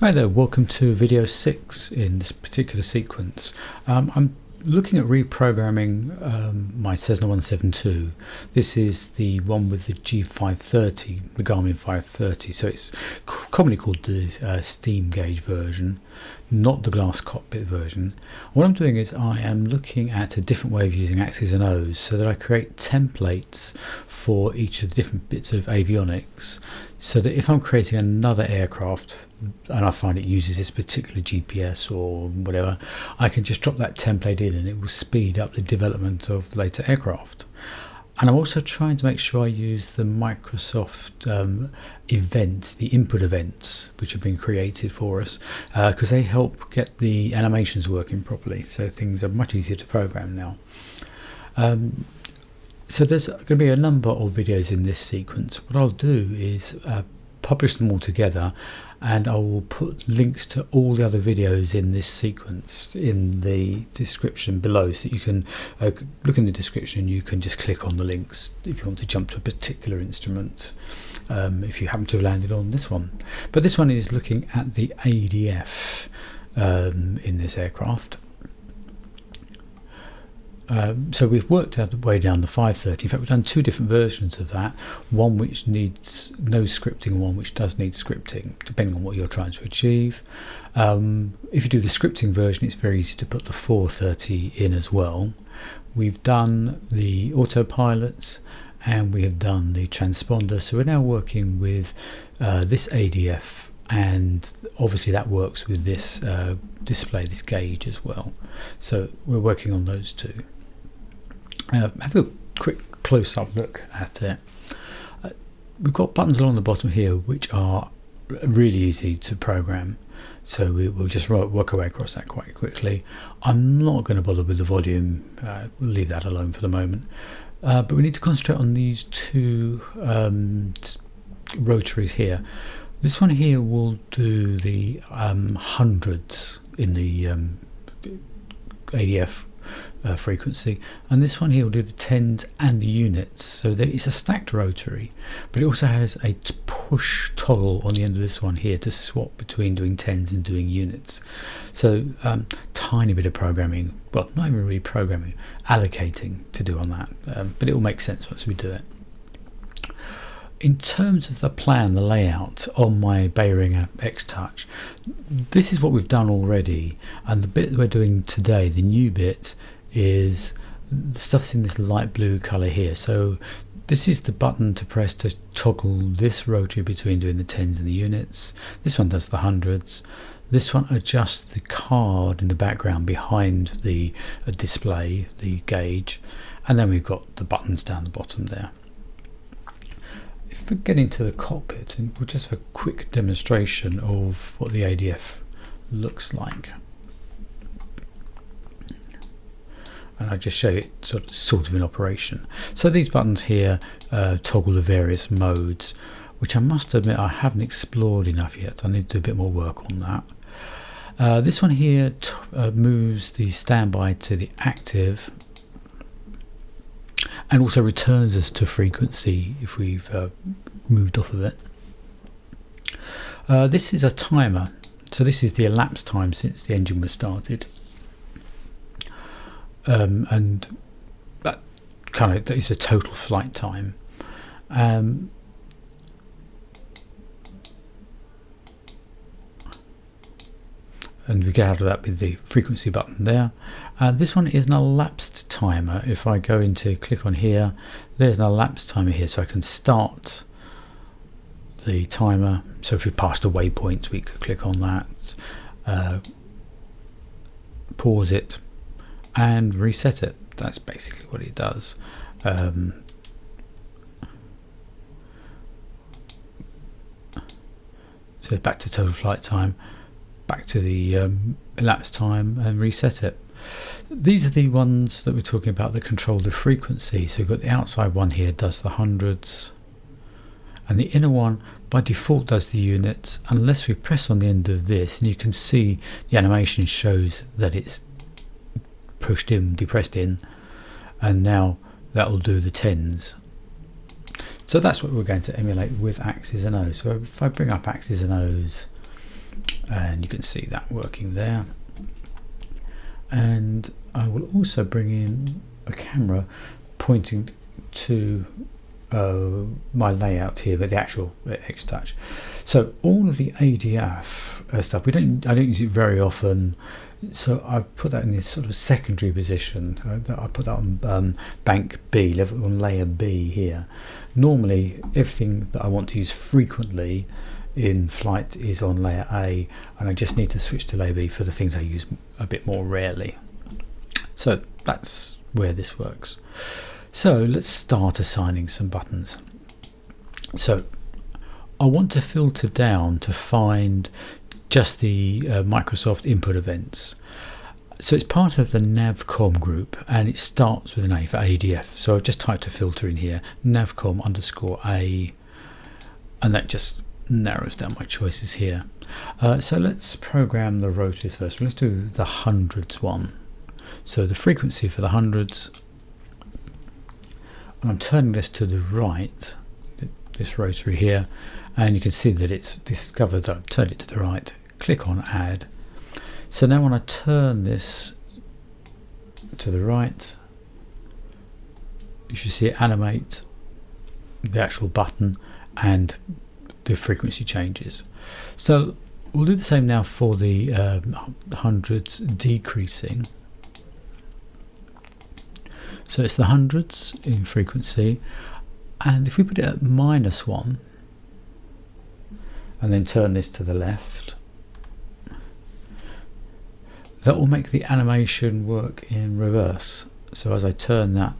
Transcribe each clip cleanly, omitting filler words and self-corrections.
Hi there, welcome to video 6 in this particular sequence. I'm looking at reprogramming my Cessna 172. This is the one with the G530, the Garmin 530, so it's commonly called the steam gauge version, not the glass cockpit version. What I'm doing is I am looking at a different way of using Axis and Ohs so that I create templates for each of the different bits of avionics, so that if I'm creating another aircraft and I find it uses this particular GPS or whatever, I can just drop that template in and it will speed up the development of the later aircraft. And I'm also trying to make sure I use the Microsoft events, the input events, which have been created for us, because they help get the animations working properly, so things are much easier to program now. So there's going to be a number of videos in this sequence. What I'll do is publish them all together, and I will put links to all the other videos in this sequence in the description below, so you can look in the description and you can just click on the links if you want to jump to a particular instrument, if you happen to have landed on this one. But this one is looking at the ADF in this aircraft. So we've worked our way down the 530. In fact, we've done two different versions of that, one which needs no scripting and one which does need scripting, depending on what you're trying to achieve. If you do the scripting version, it's very easy to put the 430 in as well. We've done the autopilot and we have done the transponder, so we're now working with this ADF, and obviously that works with this display, this gauge as well. So we're working on those two. Have a quick close-up look at it. We've got buttons along the bottom here which are really easy to program, so we'll just work our way across that quite quickly. I'm not going to bother with the volume, we'll leave that alone for the moment, but we need to concentrate on these two rotaries here. This one here will do the hundreds in the ADF frequency, and this one here will do the tens and the units. So it's a stacked rotary, but it also has a push toggle on the end of this one here to swap between doing tens and doing units. So tiny bit of programming, well, not even really programming, allocating to do on that, but it will make sense once we do it. In terms of the plan, the layout on my Behringer X-Touch, this is what we've done already, and the bit that we're doing today, the new bit, is the stuff's in this light blue colour here. So this is the button to press to toggle this rotary between doing the tens and the units. This one does the hundreds. This one adjusts the card in the background behind the display, the gauge, and then we've got the buttons down the bottom there. If we get into the cockpit, and we'll just have a quick demonstration of what the ADF looks like, and I'll just show you it sort of in operation. So these buttons here toggle the various modes, which I must admit I haven't explored enough yet. I need to do a bit more work on that. This one here moves the standby to the active, and also returns us to frequency if we've moved off of it. This is a timer, so this is the elapsed time since the engine was started, and that kind of is a total flight time. And we get out of that with the frequency button there. This one is an elapsed timer. If I go into click on here, there's an elapsed timer here, so I can start the timer. So if we passed a waypoint, we could click on that, pause it and reset it. That's basically what it does. So back to total flight time, back to the elapsed time, and reset it. These are the ones that we're talking about that control the frequency. So we've got the outside one here does the hundreds, and the inner one by default does the units, unless we press on the end of this, and you can see the animation shows that it's pushed in, depressed in, and now that will do the tens. So that's what we're going to emulate with Axis and Ohs. So if I bring up Axis and Ohs, and you can see that working there. And I will also bring in a camera pointing to my layout here, but the actual X-Touch. So all of the ADF stuff, I don't use it very often, so I put that in this sort of secondary position. I put that on bank B, on layer B here. Normally everything that I want to use frequently in flight is on layer A, and I just need to switch to layer B for the things I use a bit more rarely. So that's where this works. So let's start assigning some buttons. So I want to filter down to find just the Microsoft input events. So it's part of the navcom group, and it starts with an A for ADF. So I've just typed a filter in here, navcom_A, and that just narrows down my choices here. So let's program the rotors first. Let's do the hundreds one. So the frequency for the hundreds, and I'm turning this to the right, this rotary here, and you can see that it's discovered that I've turned it to the right. Click on add. So now when I turn this to the right, you should see it animate the actual button and the frequency changes. So we'll do the same now for the hundreds decreasing. So it's the hundreds in frequency, and if we put it at -1 and then turn this to the left, that will make the animation work in reverse. So as I turn that,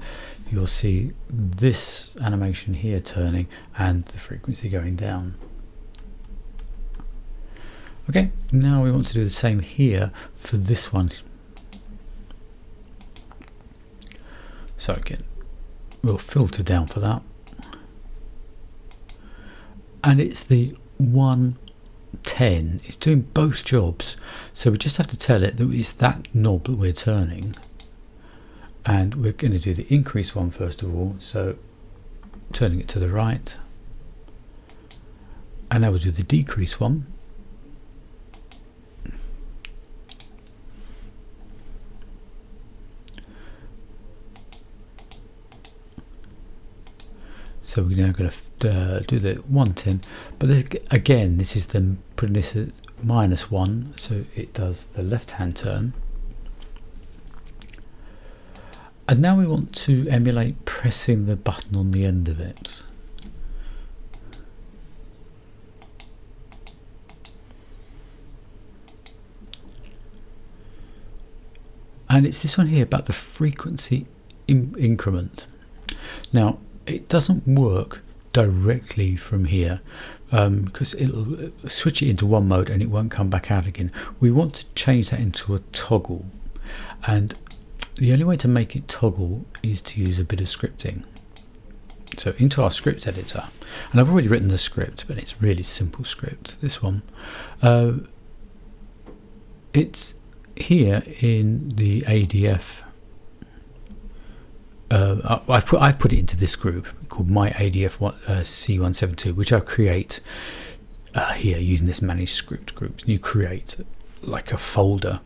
you'll see this animation here turning and the frequency going down. Okay, now we want to do the same here for this one. So again, we'll filter down for that, and it's the 110. It's doing both jobs, so we just have to tell it that it's that knob that we're turning, and we're going to do the increase one first of all. So turning it to the right, and now we'll do the decrease one. So we're now going to do the 110, but this, again, this is them putting this at -1, so it does the left-hand turn. And now we want to emulate pressing the button on the end of it. And it's this one here about the frequency increment. Now, it doesn't work directly from here because it'll switch it into one mode and it won't come back out again. We want to change that into a toggle, and the only way to make it toggle is to use a bit of scripting. So into our script editor, and I've already written the script, but it's really simple script, this one. It's here in the ADF. I've put it into this group called my ADF C172, which I create here using this manage script groups. And you create like a folder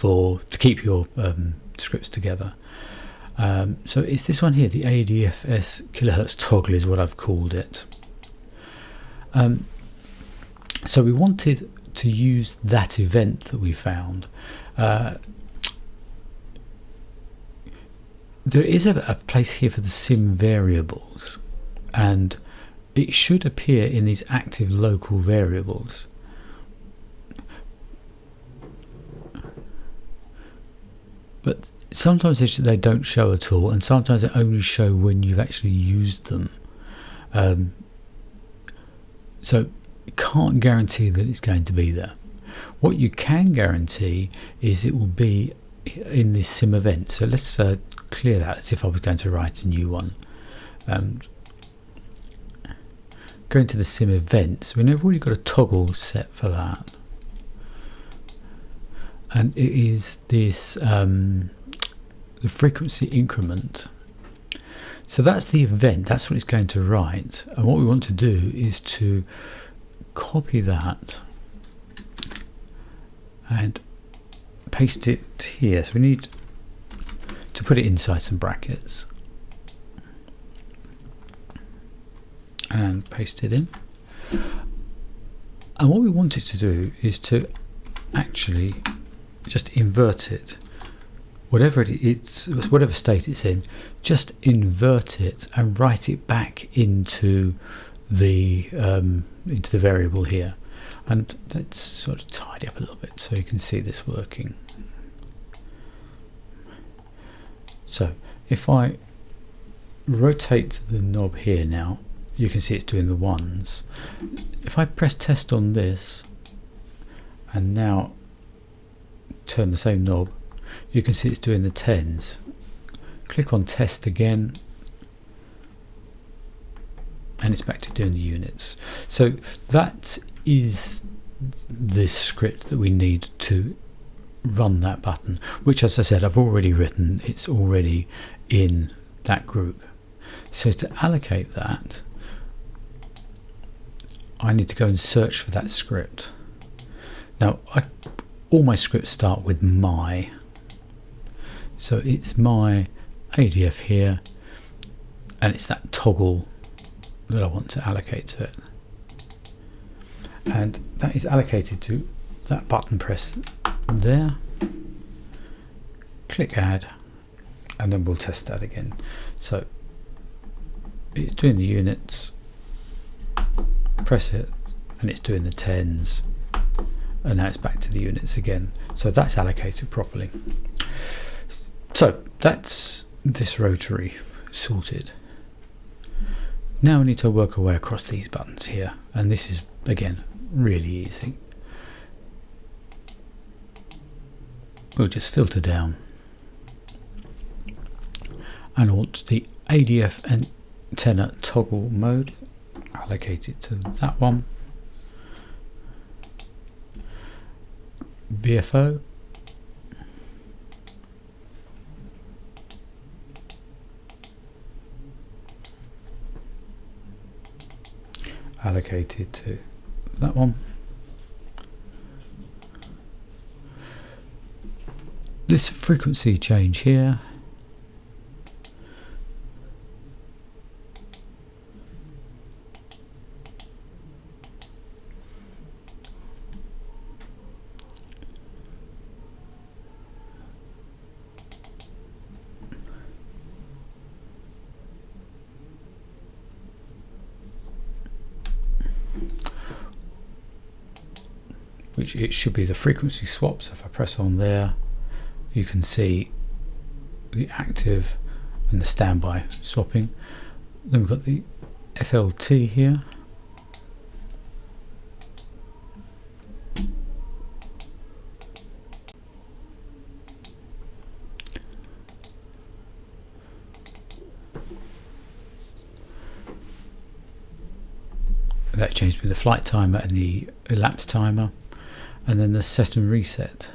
to keep your scripts together. So it's this one here, the ADFS kilohertz toggle is what I've called it. So we wanted to use that event that we found. There is a place here for the sim variables, and it should appear in these active local variables. But sometimes they don't show at all, and sometimes they only show when you've actually used them. So you can't guarantee that it's going to be there. What you can guarantee is it will be in this sim event. So let's clear that as if I was going to write a new one. Going to the sim events, we've already got a toggle set for that, and it is this the frequency increment. So that's the event, that's what it's going to write, and what we want to do is to copy that and paste it here. So we need to put it inside some brackets and paste it in. And what we want it to do is to actually just invert it, whatever whatever state it's in, just invert it and write it back into the variable here. And let's sort of tidy up a little bit so you can see this working. So if I rotate the knob here now, you can see it's doing the ones. If I press test on this and now turn the same knob, you can see it's doing the tens. Click on test again and it's back to doing the units. So that is the script that we need to run that button, which, as I said, I've already written. It's already in that group. So to allocate that, I need to go and search for that script. Now all my scripts start with my, so it's my ADF here, and it's that toggle that I want to allocate to it, and that is allocated to that button press there. Click add, and then we'll test that again. So it's doing the units, press it and it's doing the tens, and now it's back to the units again. So that's allocated properly. So that's this rotary sorted. Now we need to work our way across these buttons here, and this is again really easy. We'll just filter down and I want the ADF antenna toggle mode allocated to that one. BFO, allocated to that one. This frequency change here, which it should be the frequency swap. So if I press on there, you can see the active and the standby swapping. Then we've got the FLT here. That changed with the flight timer and the elapsed timer, and then the set and reset.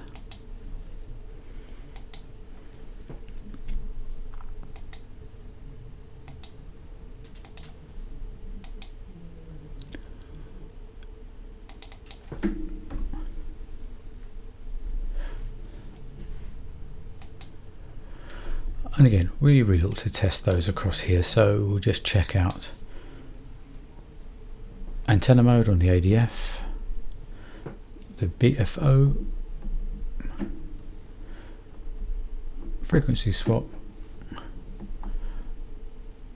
And again, we really ought to test those across here, so we'll just check out antenna mode on the ADF, the BFO, frequency swap,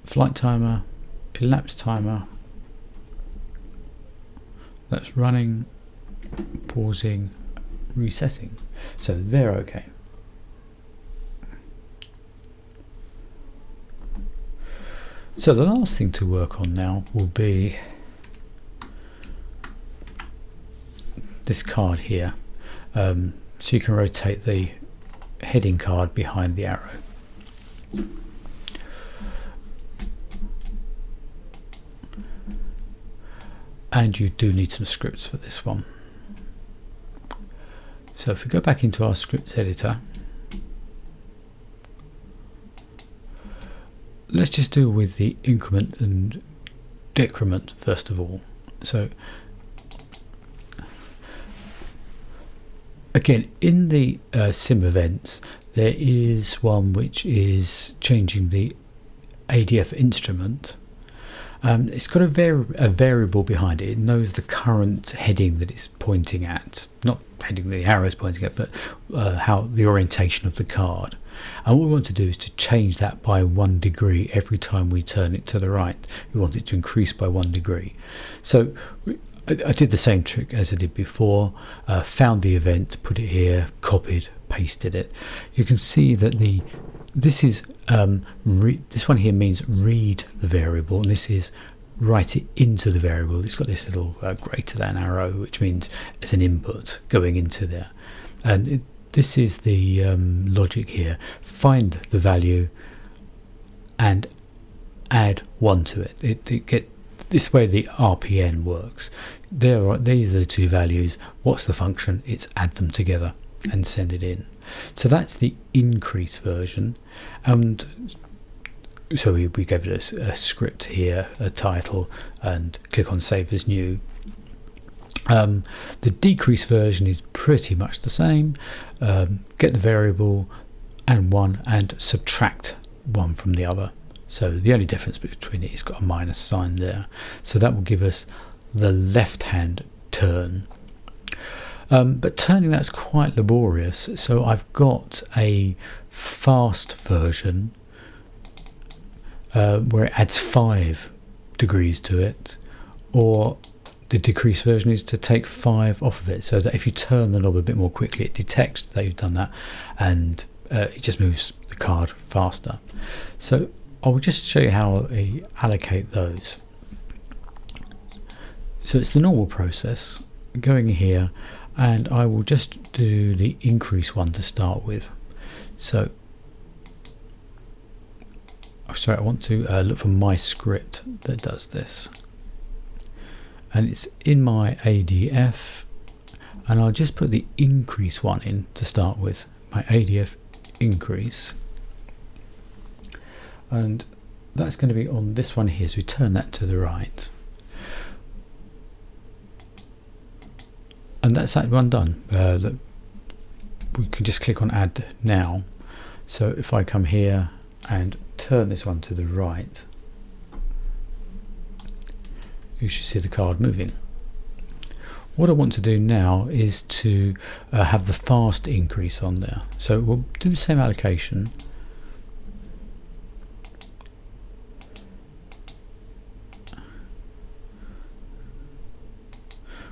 flight timer, elapsed timer, that's running, pausing, resetting. So they're okay. So the last thing to work on now will be this card here. So you can rotate the heading card behind the arrow. And you do need some scripts for this one. So if we go back into our scripts editor, let's just deal with the increment and decrement first of all. So Again, in the sim events, there is one which is changing the ADF instrument. It's got a variable behind it. It knows the current heading that it's pointing at, not heading the arrow is pointing at, but how the orientation of the card. And what we want to do is to change that by 1 degree every time we turn it to the right. We want it to increase by 1 degree. So I did the same trick as I did before, found the event, put it here, copied, pasted it. You can see that this is this one here means read the variable, and this is write it into the variable. It's got this little greater than arrow, which means it's an input going into there. And this is the logic here. Find the value and add 1 to it. This way the RPN works. These are the two values. What's the function? It's add them together and send it in. So that's the increase version. And so we gave it a script here, a title, and click on Save as New. The decrease version is pretty much the same. Get the variable and 1 and subtract 1 from the other. So the only difference between it is got a minus sign there. So that will give us the left hand turn. But turning that's quite laborious. So I've got a fast version where it adds 5 degrees to it, or the decrease version is to take 5 off of it, so that if you turn the knob a bit more quickly, it detects that you've done that, and it just moves the card faster. So I'll just show you how I allocate those. So it's the normal process, going here, and I will just do the increase one to start with. So sorry, I want to look for my script that does this, and it's in my ADF, and I'll just put the increase one in to start with, my ADF increase, and that's going to be on this one here. So we turn that to the right, and that's that one done. We can just click on add now. So if I come here and turn this one to the right, you should see the card moving. What I want to do now is to have the fast increase on there. So we'll do the same allocation.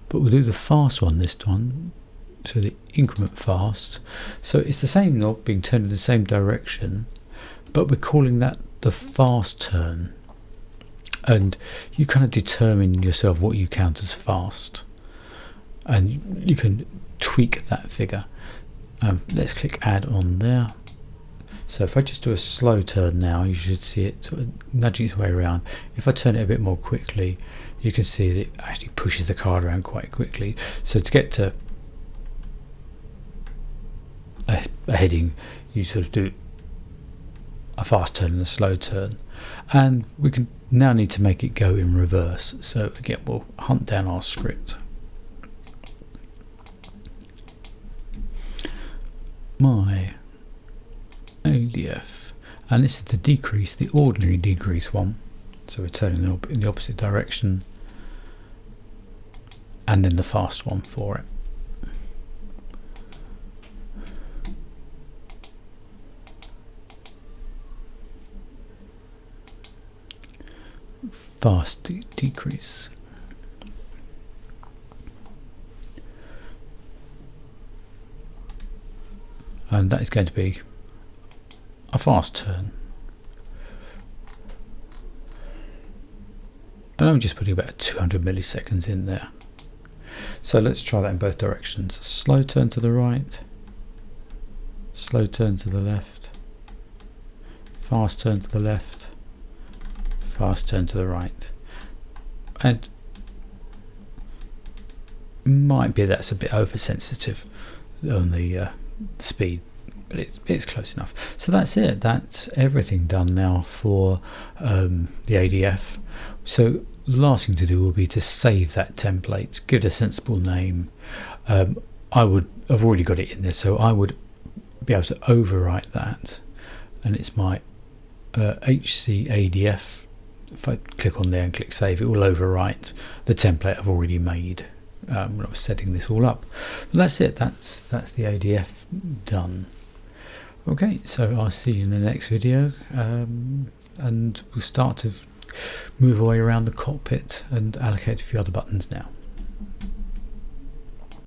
But we'll do the fast one this one, so the increment fast. So it's the same knob being turned in the same direction, but we're calling that the fast turn. And you kind of determine yourself what you count as fast, and you can tweak that figure. Let's click add on there. So if I just do a slow turn now, you should see it sort of nudging its way around. If I turn it a bit more quickly, you can see that it actually pushes the card around quite quickly. So to get to a heading, you sort of do a fast turn and a slow turn, and we can now need to make it go in reverse. So again, we'll hunt down our script. My ADF, and this is the decrease, the ordinary decrease one. So we're turning in the opposite direction, and then the fast one for it. Fast decrease. And that is going to be a fast turn. And I'm just putting about 200 milliseconds in there. So let's try that in both directions. Slow turn to the right, slow turn to the left, fast turn to the left, fast turn to the right. And might be that's a bit oversensitive on the speed, but it's close enough. So that's it. That's everything done now for the ADF. So the last thing to do will be to save that template, give it a sensible name. I've already got it in there, so I would be able to overwrite that, and it's my HC ADF. If I click on there and click save, it will overwrite the template I've already made when I was setting this all up. But that's it. That's the ADF done. Okay, so I'll see you in the next video, and we'll start to move our way around the cockpit and allocate a few other buttons now.